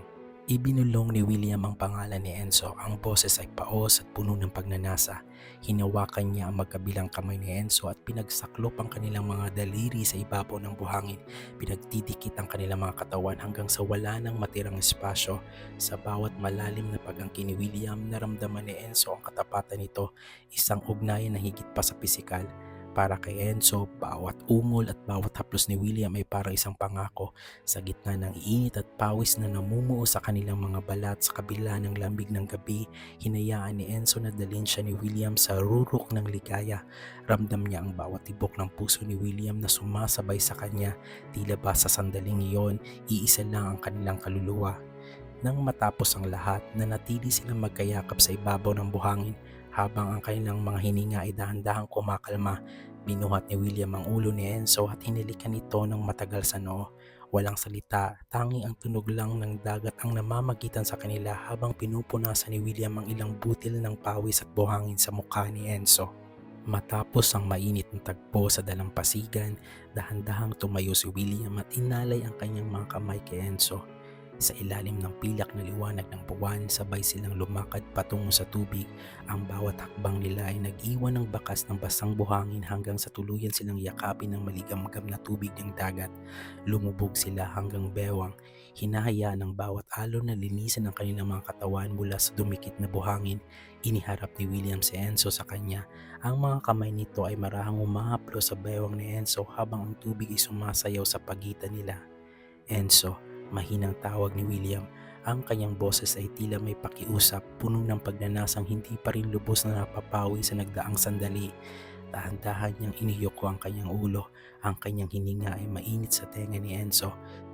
B: Ibinulong ni William ang pangalan ni Enzo. Ang boses ay paos at puno ng pagnanasa. Hinawakan niya ang magkabilang kamay ni Enzo at pinagsaklop ang kanilang mga daliri sa ibabaw ng buhangin. Pinagdidikit ang kanilang mga katawan hanggang sa wala nang matirang espasyo. Sa bawat malalim na pag-angkin ni William, naramdaman ni Enzo ang katapatan nito, isang ugnayan na higit pa sa pisikal. Para kay Enzo, bawat ungol at bawat haplos ni William ay parang isang pangako. Sa gitna ng init at pawis na namumuo sa kanilang mga balat sa kabila ng lambig ng gabi, hinayaan ni Enzo na dalhin siya ni William sa rurok ng ligaya. Ramdam niya ang bawat tibok ng puso ni William na sumasabay sa kanya. Tila ba sa sandaling iyon, iisa lang ang kanilang kaluluwa. Nang matapos ang lahat, nanatili silang magkayakap sa ibabaw ng buhangin. Habang ang kanilang mga hininga ay dahan-dahang kumakalma, binuhat ni William ang ulo ni Enzo at hinilikan ito ng matagal sa noo. Walang salita, tanging ang tunog lang ng dagat ang namamagitan sa kanila habang pinupunasan ni William ang ilang butil ng pawis at buhangin sa mukha ni Enzo. Matapos ang mainit na tagpo sa dalampasigan, dahan-dahang tumayo si William at inalay ang kanyang mga kamay kay Enzo. Sa ilalim ng pilak na liwanag ng buwan, sabay silang lumakad patungo sa tubig. Ang bawat hakbang nila ay nag-iwan ng bakas ng basang buhangin hanggang sa tuluyan silang yakapin ng maligamgam na tubig ng dagat. Lumubog sila hanggang bewang, hinahayaan ng bawat alon na linisan ang kanilang mga katawan mula sa dumikit na buhangin. Iniharap ni William si Enzo sa kanya. Ang mga kamay nito ay marahang umahaplo sa bewang ni Enzo habang ang tubig ay sumasayaw sa pagitan nila. Enzo, mahinang tawag ni William. Ang kanyang boses ay tila may pakiusap, puno ng pagnanasang hindi pa rin lubos na napapawi sa nagdaang sandali. Dahan-dahan niyang iniyoko ang kanyang ulo. Ang kanyang hininga ay mainit sa tenga ni Enzo.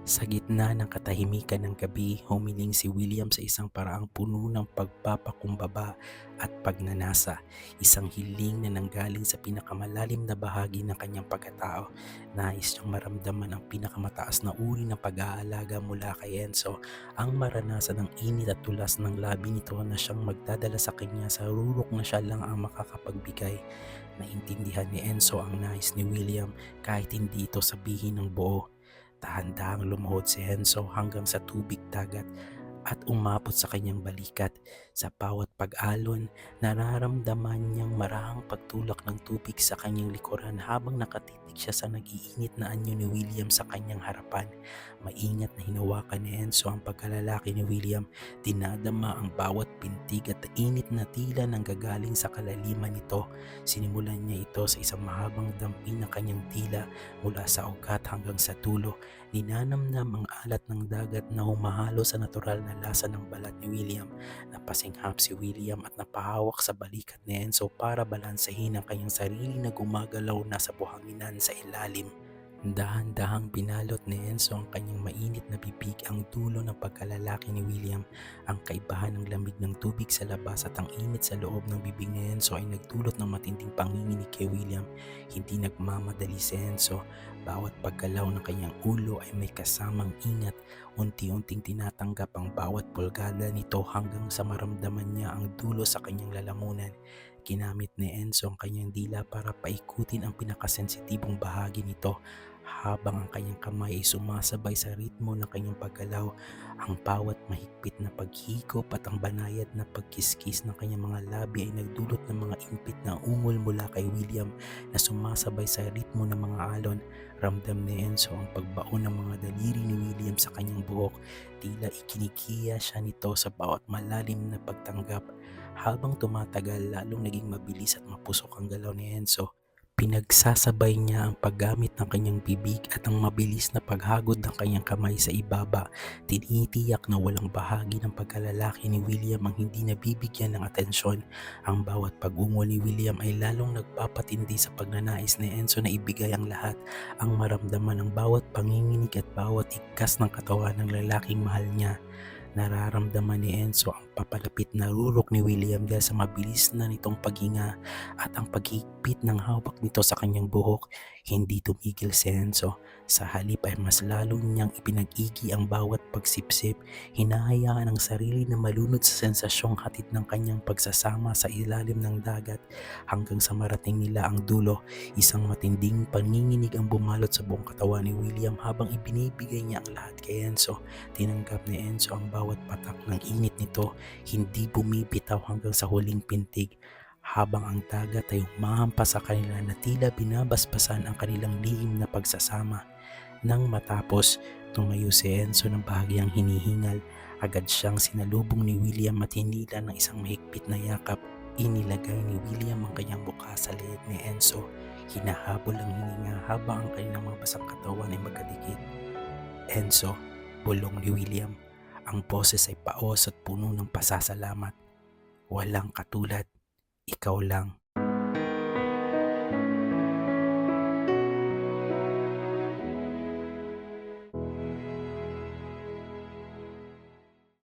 B: Sa gitna ng katahimikan ng gabi, humiling si William sa isang paraang puno ng pagpapakumbaba at pagnanasa. Isang hiling na nanggaling sa pinakamalalim na bahagi ng kanyang pagkatao. Nais niyang maramdaman ang pinakamataas na uri ng pag-aalaga mula kay Enzo. Ang maranasan ng init at tulas ng labi nito na siyang magdadala sa kanya sa rurok na siya lang ang makakapagbigay. Naintindihan ni Enzo ang nais ni William kahit hindi ito sabihin ng buo. Dahan-dahang lumuhod si Enzo hanggang sa tubig dagat at umabot sa kanyang balikat. Sa bawat pag-alon, nararamdaman niyang marahang pagtulak ng tubig sa kanyang likuran habang nakatitig siya sa nag-iinit na anyo ni William sa kanyang harapan. Maingat na hinawakan ni Enzo ang pagkalalaki ni William. Dinadama ang bawat pintig at init na tila nanggagaling sa kalaliman nito. Sinimulan niya ito sa isang mahabang dampi ng kanyang tila mula sa ugat hanggang sa dulo. Ninanamnam ang alat ng dagat na humahalo sa natural na lasa ng balat ni William. Napasinghap si William at napahawak sa balikat ni Enzo para balansehin ang kanyang sarili na gumagalaw na sa buhanginan sa ilalim. Dahan-dahang binalot ni Enzo ang kanyang mainit na bibig ang dulo ng pagkalalaki ni William. Ang kaibahan ng lamig ng tubig sa labas at ang init sa loob ng bibig ni Enzo ay nagdulot ng matinding panginginig kay William. Hindi nagmamadali si Enzo. Bawat paggalaw ng kanyang ulo ay may kasamang ingat. Unti-unting tinatanggap ang bawat pulgada nito hanggang sa maramdaman niya ang dulo sa kanyang lalamunan. Ginamit ni Enzo ang kanyang dila para paikutin ang pinakasensitibong bahagi nito habang ang kanyang kamay ay sumasabay sa ritmo ng kanyang paggalaw. Ang bawat mahigpit na paghigop at ang banayad na pagkiskis ng kanyang mga labi ay nagdulot ng mga impit na ungol mula kay William na sumasabay sa ritmo ng mga alon. Ramdam ni Enzo ang pagbaon ng mga daliri ni William sa kanyang buhok. Tila ikinikiya siya nito sa bawat malalim na pagtanggap. Habang tumatagal, lalong naging mabilis at mapusok ang galaw ni Enzo. Pinagsasabay niya ang paggamit ng kanyang bibig at ang mabilis na paghagod ng kanyang kamay sa ibaba. Tinitiyak na walang bahagi ng pagkalalaki ni William ang hindi nabibigyan ng atensyon. Ang bawat pag-ungol ni William ay lalong nagpapatindi sa pagnanais ni Enzo na ibigay ang lahat. Ang maramdaman ng bawat panginginig at bawat igkas ng katawan ng lalaking mahal niya. Nararamdaman ni Enzo ang papalapit na rurok ni William dahil sa mabilis na nitong paghinga at ang paghigpit ng hawak nito sa kanyang buhok. Hindi tumigil si Enzo. Sa halip ay mas lalo niyang ipinag-igi ang bawat pagsipsip. Hinahayaan ang sarili na malunod sa sensasyong hatid ng kanyang pagsasama sa ilalim ng dagat hanggang sa marating nila ang dulo. Isang matinding panginginig ang bumalot sa buong katawan ni William habang ibinibigay niya ang lahat kay Enzo. Tinanggap ni Enzo ang bawat patak ng init nito, hindi bumibitaw hanggang sa huling pintig. Habang ang dagat ay humahampas sa kanila na tila binabasbasan ang kanilang lihim na pagsasama. Nang matapos, tumayo si Enzo ng bahagyang hinihingal. Agad siyang sinalubong ni William at hinila ng isang mahigpit na yakap. Inilagay ni William ang kanyang mukha sa leeg ni Enzo. Hinahabol ang hininga habang ang kanilang mga basang katawan ay magkadikit. Enzo, bulong ni William. Ang boses ay paos at puno ng pasasalamat. Walang katulad, ikaw lang.